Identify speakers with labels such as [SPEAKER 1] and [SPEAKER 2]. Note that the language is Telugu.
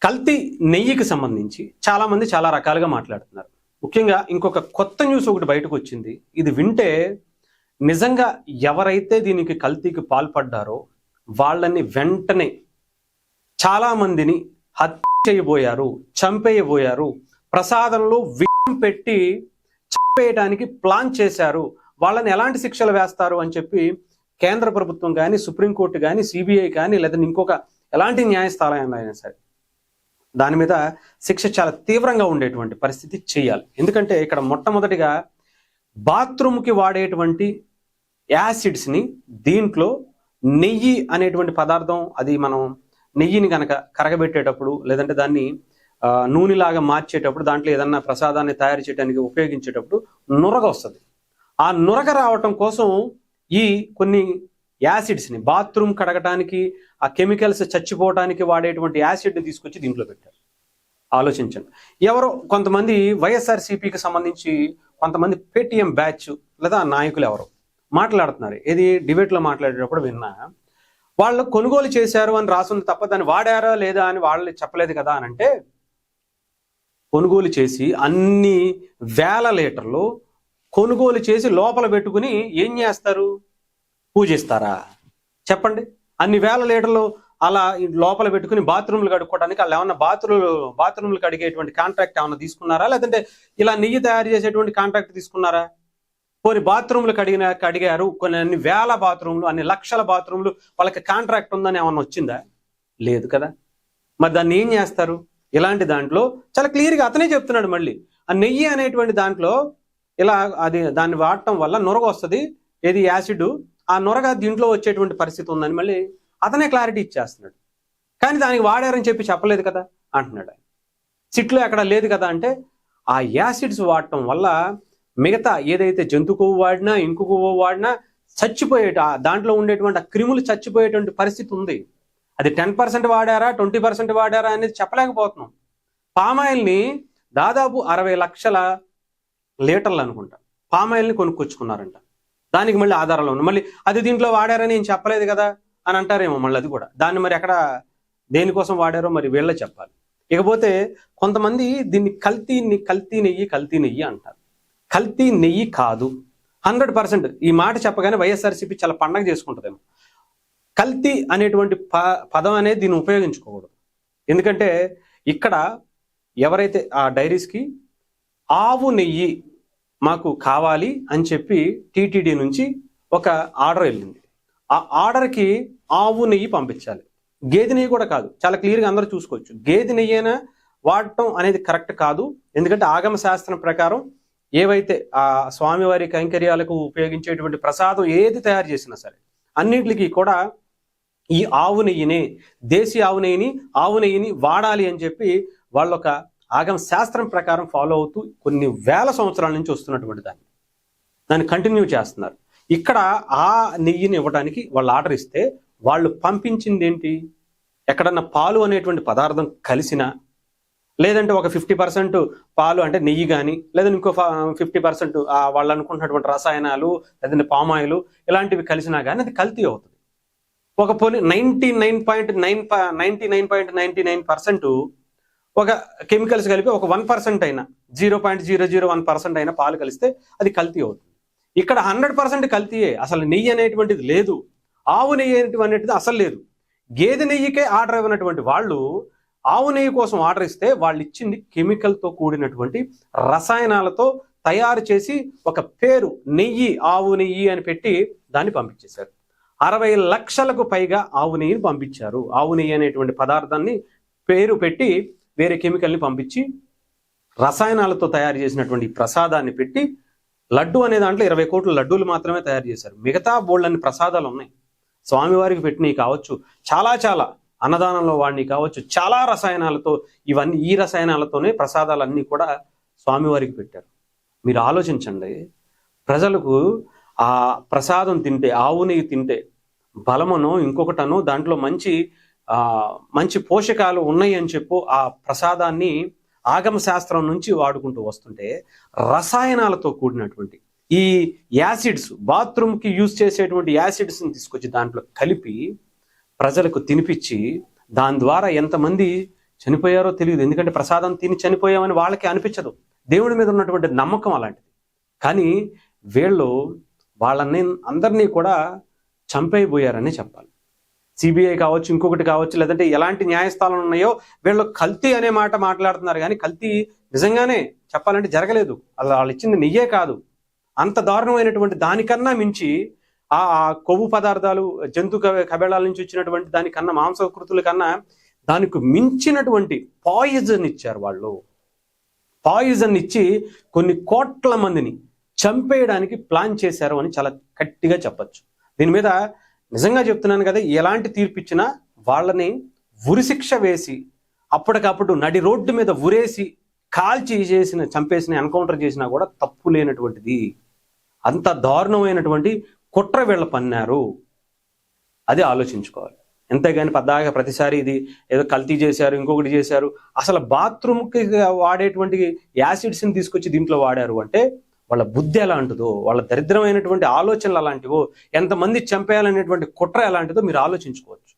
[SPEAKER 1] కల్తీ నెయ్యికి సంబంధించి చాలామంది చాలా రకాలుగా మాట్లాడుతున్నారు. ముఖ్యంగా ఇంకొక కొత్త న్యూస్ ఒకటి బయటకు వచ్చింది. ఇది వింటే నిజంగా ఎవరైతే దీనికి కల్తీకి పాల్పడ్డారో వాళ్ళని వెంటనే చాలామందిని హత్య చేయబోయారు, చంపేయబోయారు, ప్రసాదంలో విషం పెట్టి చంపేయడానికి ప్లాన్ చేశారు, వాళ్ళని ఎలాంటి శిక్షలు వేస్తారు అని చెప్పి కేంద్ర ప్రభుత్వం కానీ, సుప్రీంకోర్టు కానీ, సిబిఐ కానీ, లేదా ఇంకొక ఎలాంటి న్యాయస్థానం అయినా సరే దాని మీద శిక్ష చాలా తీవ్రంగా ఉండేటువంటి పరిస్థితి చేయాలి. ఎందుకంటే ఇక్కడ మొట్టమొదటిగా బాత్రూమ్కి వాడేటువంటి యాసిడ్స్ని దీంట్లో నెయ్యి అనేటువంటి పదార్థం, అది మనం నెయ్యిని కనుక కరగబెట్టేటప్పుడు లేదంటే దాన్ని నూనెలాగా మార్చేటప్పుడు దాంట్లో ఏదన్నా ప్రసాదాన్ని తయారు చేయడానికి ఉపయోగించేటప్పుడు నురగ వస్తుంది. ఆ నురగ రావటం కోసం ఈ కొన్ని యాసిడ్స్ని బాత్రూమ్ కడగటానికి, ఆ కెమికల్స్ చచ్చిపోవడానికి వాడేటువంటి యాసిడ్ని తీసుకొచ్చి దీంట్లో పెట్టారు. ఆలోచించండి. ఎవరో కొంతమంది వైఎస్ఆర్సీపీకి సంబంధించి కొంతమంది పేటీఎం బ్యాచ్ లేదా నాయకులు ఎవరో మాట్లాడుతున్నారు. ఏది డిబేట్లో మాట్లాడేటప్పుడు విన్నా, వాళ్ళు కొనుగోలు చేశారు అని రాసుంది తప్ప దాన్ని వాడారా లేదా అని వాళ్ళు చెప్పలేదు కదా అని అంటే, కొనుగోలు చేసి అన్ని వేల లీటర్లు కొనుగోలు చేసి లోపల పెట్టుకుని ఏం చేస్తారు? పూజిస్తారా? చెప్పండి. అన్ని వేల లీటర్లు అలా లోపల పెట్టుకుని బాత్రూమ్లు కడుక్కోవడానికి వాళ్ళు ఏమన్నా బాత్రూమ్లు కడిగేటువంటి కాంట్రాక్ట్ ఏమన్నా తీసుకున్నారా? లేదంటే ఇలా నెయ్యి తయారు చేసేటువంటి కాంట్రాక్ట్ తీసుకున్నారా? కొన్ని బాత్రూమ్లు కడిగారు, కొన్ని అన్ని వేల బాత్రూమ్లు, అన్ని లక్షల బాత్రూమ్లు, వాళ్ళకి కాంట్రాక్ట్ ఉందని ఏమన్నా వచ్చిందా? లేదు కదా. మరి దాన్ని ఏం చేస్తారు? ఇలాంటి దాంట్లో చాలా క్లియర్గా అతనే చెప్తున్నాడు. మళ్ళీ ఆ నెయ్యి అనేటువంటి దాంట్లో ఇలా దాన్ని వాడటం వల్ల నురగ వస్తుంది, ఏది యాసిడ్, ఆ నురగ దీంట్లో వచ్చేటువంటి పరిస్థితి ఉందని మళ్ళీ అతనే క్లారిటీ ఇచ్చేస్తున్నాడు. కానీ దానికి వాడారని చెప్పి చెప్పలేదు కదా అంటున్నాడు ఆయన. సిట్లో ఎక్కడ లేదు కదా అంటే, ఆ యాసిడ్స్ వాడటం వల్ల మిగతా ఏదైతే జంతు కొవ్వు వాడినా, ఇంకు కొవ్వు వాడినా దాంట్లో ఉండేటువంటి ఆ క్రిములు చచ్చిపోయేటువంటి పరిస్థితి ఉంది. అది 10% వాడారా, 20% వాడారా అనేది చెప్పలేకపోతున్నాం. పామాయిల్ని దాదాపు 60 లక్షల లీటర్లు అనుకుంటా పామాయిల్ని కొనుక్కొచ్చుకున్నారంట. దానికి మళ్ళీ ఆధారాలు ఉన్నాయి. మళ్ళీ అది దీంట్లో వాడారని నేను చెప్పలేదు కదా అని అంటారేమో మళ్ళీ. అది కూడా దాన్ని మరి ఎక్కడ దేనికోసం వాడారో మరి వీళ్ళే చెప్పాలి. ఇకపోతే కొంతమంది దీన్ని కల్తీ నెయ్యి అంటారు. కల్తీ నెయ్యి కాదు, 100%. ఈ మాట చెప్పగానే వైఎస్ఆర్సీపీ చాలా పండగ చేసుకుంటుందేమో. కల్తీ అనేటువంటి పదం అనేది దీన్ని ఉపయోగించుకోకూడదు. ఎందుకంటే ఇక్కడ ఎవరైతే ఆ డైరీస్కి ఆవు నెయ్యి మాకు కావాలి అని చెప్పి టీటీడీ నుంచి ఒక ఆర్డర్ వెళ్ళింది. ఆ ఆర్డర్కి ఆవు నెయ్యి పంపించాలి, గేదె నెయ్యి కూడా కాదు. చాలా క్లియర్గా అందరూ చూసుకోవచ్చు. గేదె నెయ్యి అయినా వాడటం అనేది కరెక్ట్ కాదు. ఎందుకంటే ఆగమ శాస్త్రం ప్రకారం ఏవైతే ఆ స్వామివారి కైంకర్యాలకు ఉపయోగించేటువంటి ప్రసాదం ఏది తయారు చేసినా సరే అన్నింటికి కూడా ఈ ఆవు నెయ్యిని, దేశీ ఆవు నెయ్యిని వాడాలి అని చెప్పి వాళ్ళు ఒక ఆగమ శాస్త్రం ప్రకారం ఫాలో అవుతూ కొన్ని వేల సంవత్సరాల నుంచి వస్తున్నటువంటి దాన్ని కంటిన్యూ చేస్తున్నారు. ఇక్కడ ఆ నెయ్యిని ఇవ్వడానికి వాళ్ళు ఆర్డర్ ఇస్తే వాళ్ళు పంపించింది ఏంటి? ఎక్కడన్నా పాలు అనేటువంటి పదార్థం కలిసినా, లేదంటే ఒక 50% పాలు అంటే నెయ్యి కానీ, లేదంటే ఇంకో 50% వాళ్ళు అనుకుంటున్నటువంటి రసాయనాలు, లేదంటే పామాయిల్ ఇలాంటివి కలిసినా కానీ అది కల్తీ అవుతుంది. ఒక 99.99% ఒక కెమికల్స్ కలిపి ఒక 1% అయినా, 0.001% అయినా పాలు కలిస్తే అది కల్తీ అవుతుంది. ఇక్కడ 100% కల్తీయే. అసలు నెయ్యి అనేటువంటిది లేదు, ఆవు నెయ్యి అనేటువంటిది అసలు లేదు. గేదె నెయ్యికే ఆర్డర్ ఇవ్వనటువంటి వాళ్ళు ఆవు నెయ్యి కోసం ఆర్డర్ ఇస్తే వాళ్ళు ఇచ్చింది కెమికల్తో కూడినటువంటి రసాయనాలతో తయారు చేసి ఒక పేరు నెయ్యి, ఆవు నెయ్యి అని పెట్టి దాన్ని పంపించేశారు. 60 లక్షలకు పైగా ఆవు నెయ్యిని పంపించారు. ఆవు నెయ్యి అనేటువంటి పదార్థాన్ని పేరు పెట్టి వేరే కెమికల్ని పంపించి రసాయనాలతో తయారు చేసినటువంటి ప్రసాదాన్ని పెట్టి లడ్డు అనే దాంట్లో 20 కోట్ల లడ్డూలు మాత్రమే తయారు చేశారు. మిగతా బోళ్ళన్ని ప్రసాదాలు ఉన్నాయి. స్వామివారికి పెట్టినవి కావచ్చు, చాలా అన్నదానంలో వాడిని కావచ్చు, చాలా రసాయనాలతో, ఇవన్నీ ఈ రసాయనాలతోనే ప్రసాదాలన్నీ కూడా స్వామివారికి పెట్టారు. మీరు ఆలోచించండి. ప్రజలకు ఆ ప్రసాదం తింటే, ఆవు నెయ్యి తింటే బలమనో ఇంకొకటనో దాంట్లో మంచి పోషకాలు ఉన్నాయి అని చెప్పు ఆ ప్రసాదాన్ని ఆగమ శాస్త్రం నుంచి వాడుకుంటూ వస్తుంటే రసాయనాలతో కూడినటువంటి ఈ యాసిడ్స్, బాత్రూమ్కి యూజ్ చేసేటువంటి యాసిడ్స్ని తీసుకొచ్చి దాంట్లో కలిపి ప్రజలకు తినిపించి దాని ద్వారా ఎంతమంది చనిపోయారో తెలియదు, ఎందుకంటే ప్రసాదం తిని చనిపోయామని వాళ్ళకి అనిపించదు. దేవుడి మీద ఉన్నటువంటి నమ్మకం అలాంటిది. కానీ వీళ్ళు వాళ్ళని అందరినీ కూడా చంపైపోయారని చెప్పాలి. సిబిఐ కావచ్చు, ఇంకొకటి కావచ్చు, లేదంటే ఎలాంటి న్యాయస్థానాలు ఉన్నాయో వీళ్ళు కల్తీ అనే మాట మాట్లాడుతున్నారు, కానీ కల్తీ నిజంగానే చెప్పాలంటే జరగలేదు. అలా వాళ్ళు ఇచ్చింది నెయ్యే కాదు, అంత దారుణమైనటువంటి దానికన్నా మించి ఆ కొవ్వు పదార్థాలు, జంతు కబేళాల నుంచి వచ్చినటువంటి దానికన్నా, మాంసకృతుల కన్నా దానికి మించినటువంటి పాయిజన్ ఇచ్చారు వాళ్ళు. పాయిజన్ ఇచ్చి కొన్ని కోట్ల మందిని చంపేయడానికి ప్లాన్ చేశారు అని చాలా గట్టిగా చెప్పచ్చు. దీని మీద నిజంగా చెప్తున్నాను కదా, ఎలాంటి తీర్పు ఇచ్చినా వాళ్ళని ఉరిశిక్ష వేసి అప్పటికప్పుడు నడి రోడ్డు మీద ఉరేసి కాల్చి చంపేసిన ఎన్కౌంటర్ చేసినా కూడా తప్పు లేనటువంటిది. అంత దారుణమైనటువంటి కుట్ర వీళ్ళ పన్నారు, అది ఆలోచించుకోవాలి. ఎంతగాని పద్దాగా ప్రతిసారి ఇది ఏదో కల్తీ చేశారు, ఇంకొకటి చేశారు. అసలు బాత్రూమ్కి వాడేటువంటి యాసిడ్స్ని తీసుకొచ్చి దీంట్లో వాడారు అంటే వాళ్ళ బుద్ధి ఎలాంటిదో, వాళ్ళ దరిద్రమైనటువంటి ఆలోచనలు అలాంటివో, ఎంతమంది చంపేయాలనేటువంటి కుట్ర ఎలాంటిదో మీరు ఆలోచించుకోవచ్చు.